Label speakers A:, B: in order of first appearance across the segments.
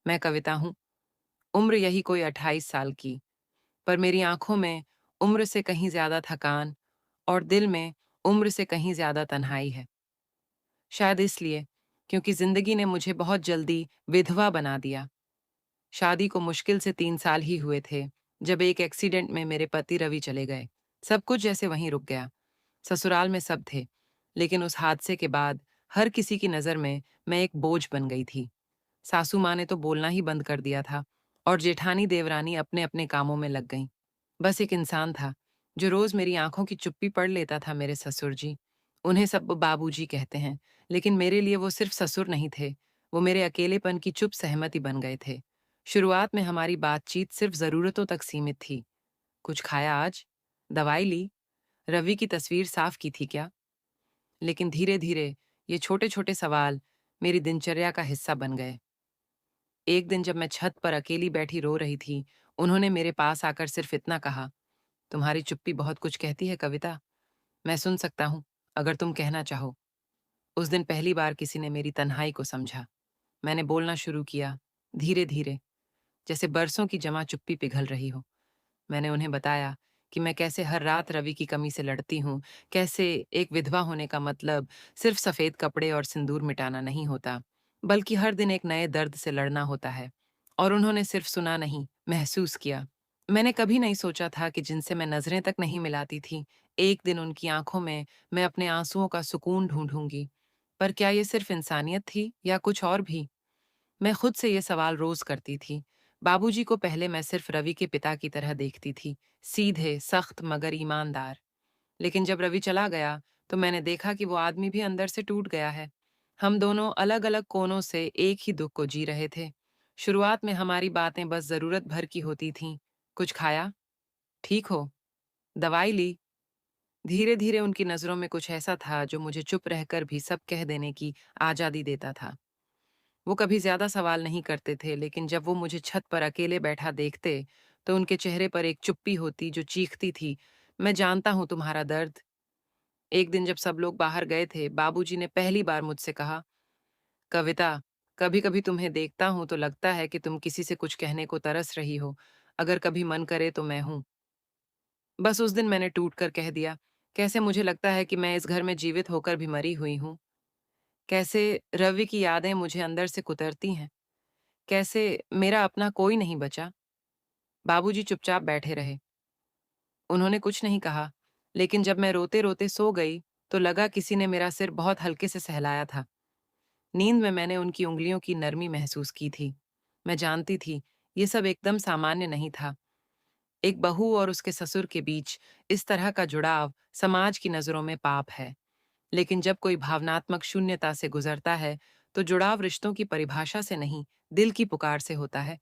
A: मैं कविता हूँ। उम्र यही कोई 28 साल की, पर मेरी आँखों में उम्र से कहीं ज़्यादा थकान और दिल में उम्र से कहीं ज़्यादा तन्हाई है। शायद इसलिए, क्योंकि ज़िंदगी ने मुझे बहुत जल्दी विधवा बना दिया। शादी को मुश्किल से 3 साल ही हुए थे, जब एक एक्सीडेंट में मेरे पति रवि चले गए। सब कुछ जैसे वहीं रुक गया। ससुराल में सब थे, लेकिन उस हादसे के बाद हर किसी की नज़र में मैं एक बोझ बन गई थी। सासू माँ ने तो बोलना ही बंद कर दिया था और जेठानी देवरानी अपने-अपने कामों में लग गईं। बस एक इंसान था, जो रोज़ मेरी आँखों की चुप्पी पढ़ लेता था, मेरे ससुर जी। उन्हें सब बाबूजी कहते हैं, लेकिन मेरे लिए वो सिर्फ़ ससुर नहीं थे, वो मेरे अकेलेपन की चुप सहमति बन गए थे। शुरुआत में हमारी बातचीत सिर्फ़ ज़रूरतों तक सीमित थी। कुछ खाया आज? दवाई ली? रवि की तस्वीर साफ़ की थी क्या? लेकिन धीरे-धीरे ये छोटे-छोटे सवाल मेरी दिनचर्या का हिस्सा बन गए। एक दिन जब मैं छत पर अकेली बैठी रो रही थी, उन्होंने मेरे पास आकर सिर्फ इतना कहा, तुम्हारी चुप्पी बहुत कुछ कहती है कविता। मैं सुन सकता हूँ, अगर तुम कहना चाहो। उस दिन पहली बार किसी ने मेरी तन्हाई को समझा। मैंने बोलना शुरू किया, धीरे-धीरे, जैसे बरसों की जमा चुप्पी पिघल रही हो। मैंने उन्हें बताया कि मैं कैसे हर रात रवि की कमी से लड़ती हूँ, कैसे एक विधवा होने का मतलब सिर्फ सफ़ेद कपड़े और सिंदूर मिटाना नहीं होता, बल्कि हर दिन एक नए दर्द से लड़ना होता है। और उन्होंने सिर्फ सुना नहीं, महसूस किया। मैंने कभी नहीं सोचा था कि जिनसे मैं नज़रें तक नहीं मिलाती थी, एक दिन उनकी आँखों में मैं अपने आँसुओं का सुकून ढूँढूँगी। पर क्या ये सिर्फ इंसानियत थी या कुछ और भी? मैं खुद से ये सवाल रोज करती थी। बाबूजी को पहले मैं सिर्फ रवि के पिता की तरह देखती थी, सीधे, सख्त मगर ईमानदार। लेकिन जब रवि चला गया, तो मैंने देखा कि वो आदमी भी अंदर से टूट गया है। हम दोनों अलग-अलग कोनों से एक ही दुख को जी रहे थे। शुरुआत में हमारी बातें बस जरूरत भर की होती थीं। कुछ खाया? ठीक हो? दवाई ली? धीरे-धीरे उनकी नजरों में कुछ ऐसा था जो मुझे चुप रहकर भी सब कह देने की आजादी देता था। वो कभी ज्यादा सवाल नहीं करते थे, लेकिन जब वो मुझे छत पर अकेले बैठा देखते, तो उनके चेहरे पर एक चुप्पी होती जो चीखती थी, मैं जानता हूँ तुम्हारा दर्द। एक दिन जब सब लोग बाहर गए थे, बाबूजी ने पहली बार मुझसे कहा, कविता, कभी-कभी तुम्हें देखता हूँ तो लगता है कि तुम किसी से कुछ कहने को तरस रही हो। अगर कभी मन करे तो मैं हूँ। बस उस दिन मैंने टूट कर कह दिया, कैसे मुझे लगता है कि मैं इस घर में जीवित होकर भी मरी हुई हूँ। कैसे रवि की यादें मुझे अंदर से कुतरती हैं। कैसे मेरा अपना कोई नहीं बचा। बाबूजी चुपचाप बैठे रहे। उन्होंने कुछ नहीं कहा, लेकिन जब मैं रोते-रोते सो गई, तो लगा किसी ने मेरा सिर बहुत हल्के से सहलाया था। नींद में मैंने उनकी उँगलियों की नरमी महसूस की थी। मैं जानती थी, ये सब एकदम सामान्य नहीं था। एक बहू और उसके ससुर के बीच इस तरह का जुड़ाव समाज की नज़रों में पाप है। लेकिन जब कोई भावनात्मक शून्यता से गुजरता है, तो जुड़ाव रिश्तों की परिभाषा से नहीं, दिल की पुकार से होता है।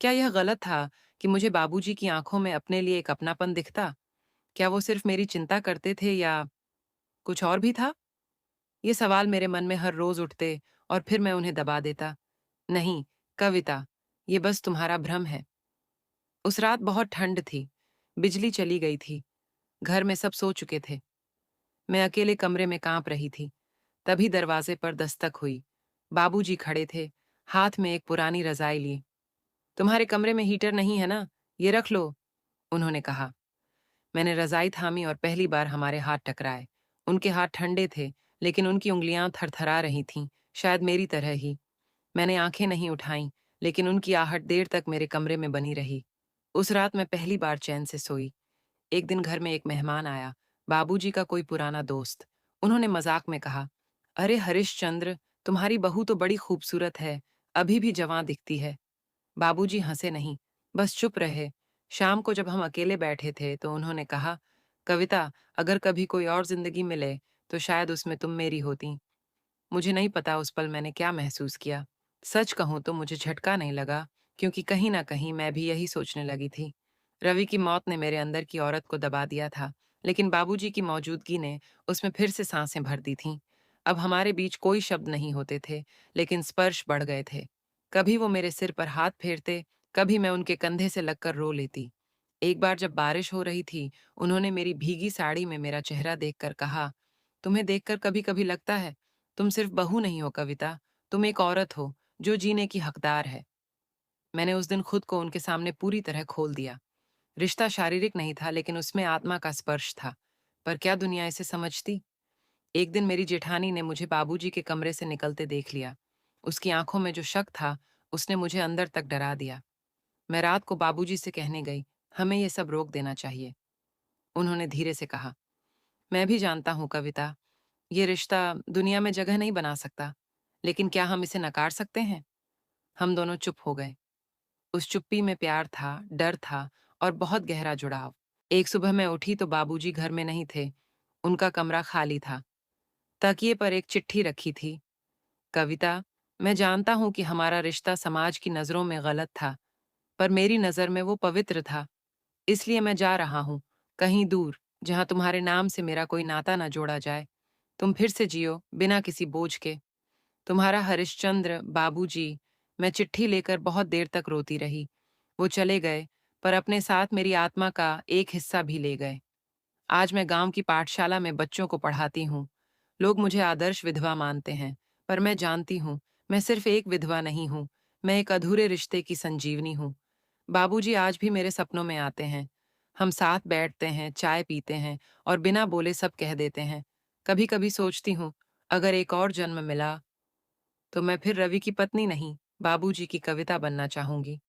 A: क्या यह गलत था कि मुझे बाबूजी की आंखों में अपने लिए एक अपनापन दिखता? क्या वो सिर्फ मेरी चिंता करते थे या कुछ और भी था? ये सवाल मेरे मन में हर रोज उठते और फिर मैं उन्हें दबा देता। नहीं, कविता, ये बस तुम्हारा भ्रम है। उस रात बहुत ठंड थी, बिजली चली गई थी, घर में सब सो चुके थे। मैं अकेले कमरे में कांप रही थी। तभी दरवाजे पर दस्तक हुई। बाबूजी खड़े थे, हाथ में एक पुरानी रजाई ली। तुम्हारे कमरे में हीटर नहीं है ना? ये रख लो, उन्होंने कहा। मैंने रजाई थामी और पहली बार हमारे हाथ टकराए। उनके हाथ ठंडे थे, लेकिन उनकी उंगलियां थरथरा रही थीं, शायद मेरी तरह ही। मैंने आंखें नहीं उठाईं, लेकिन उनकी आहट देर तक मेरे कमरे में बनी रही। उस रात मैं पहली बार चैन से सोई। एक दिन घर में एक मेहमान आया, बाबूजी का कोई पुराना दोस्त। उन्होंने मजाक में कहा, अरे हरिश्चंद्र, तुम्हारी बहू तो बड़ी खूबसूरत है, अभी भी जवां दिखती है। बाबूजी हंसे नहीं, बस चुप रहे। शाम को जब हम अकेले बैठे थे, तो उन्होंने कहा, कविता, अगर कभी कोई और जिंदगी मिले, तो शायद उसमें तुम मेरी होती। मुझे नहीं पता उस पल मैंने क्या महसूस किया। सच कहूं तो मुझे झटका नहीं लगा, क्योंकि कहीं ना कहीं मैं भी यही सोचने लगी थी। रवि की मौत ने मेरे अंदर की औरत को दबा दिया था, लेकिन बाबूजी की मौजूदगी ने उसमें फिर से सांसें भर दी थीं। अब हमारे बीच कोई शब्द नहीं होते थे, लेकिन स्पर्श बढ़ गए थे। कभी वो मेरे सिर पर हाथ फेरते, कभी मैं उनके कंधे से लगकर रो लेती। एक बार जब बारिश हो रही थी, उन्होंने मेरी भीगी साड़ी में मेरा चेहरा देखकर कहा, तुम्हें देखकर कभी-कभी लगता है तुम सिर्फ बहू नहीं हो कविता, तुम एक औरत हो जो जीने की हकदार है। मैंने उस दिन खुद को उनके सामने पूरी तरह खोल दिया। रिश्ता शारीरिक नहीं था, लेकिन उसमें आत्मा का स्पर्श था। पर क्या दुनिया इसे समझती? एक दिन मेरी जेठानी ने मुझे बाबूजी के कमरे से निकलते देख लिया। उसकी आंखों में जो शक था, उसने मुझे अंदर तक डरा दिया। मैं रात को बाबूजी से कहने गई, हमें ये सब रोक देना चाहिए। उन्होंने धीरे से कहा, मैं भी जानता हूँ कविता, ये रिश्ता दुनिया में जगह नहीं बना सकता, लेकिन क्या हम इसे नकार सकते हैं? हम दोनों चुप हो गए। उस चुप्पी में प्यार था, डर था और बहुत गहरा जुड़ाव। एक सुबह मैं उठी तो बाबूजी घर में नहीं थे। उनका कमरा खाली था। तकिए पर एक चिट्ठी रखी थी। कविता, मैं जानता हूँ कि हमारा रिश्ता समाज की नज़रों में गलत था, पर मेरी नज़र में वो पवित्र था। इसलिए मैं जा रहा हूँ, कहीं दूर, जहाँ तुम्हारे नाम से मेरा कोई नाता ना जोड़ा जाए। तुम फिर से जियो, बिना किसी बोझ के। तुम्हारा हरिश्चंद्र, बाबूजी। मैं चिट्ठी लेकर बहुत देर तक रोती रही। वो चले गए, पर अपने साथ मेरी आत्मा का एक हिस्सा भी ले गए। आज मैं गांव की पाठशाला में बच्चों को पढ़ाती हूँ। लोग मुझे आदर्श विधवा मानते हैं, पर मैं जानती हूँ, मैं सिर्फ एक विधवा नहीं हूँ, मैं एक अधूरे रिश्ते की संजीवनी हूँ। बाबूजी आज भी मेरे सपनों में आते हैं। हम साथ बैठते हैं, चाय पीते हैं और बिना बोले सब कह देते हैं। कभी-कभी सोचती हूँ, अगर एक और जन्म मिला, तो मैं फिर रवि की पत्नी नहीं, बाबूजी की कविता बनना चाहूंगी।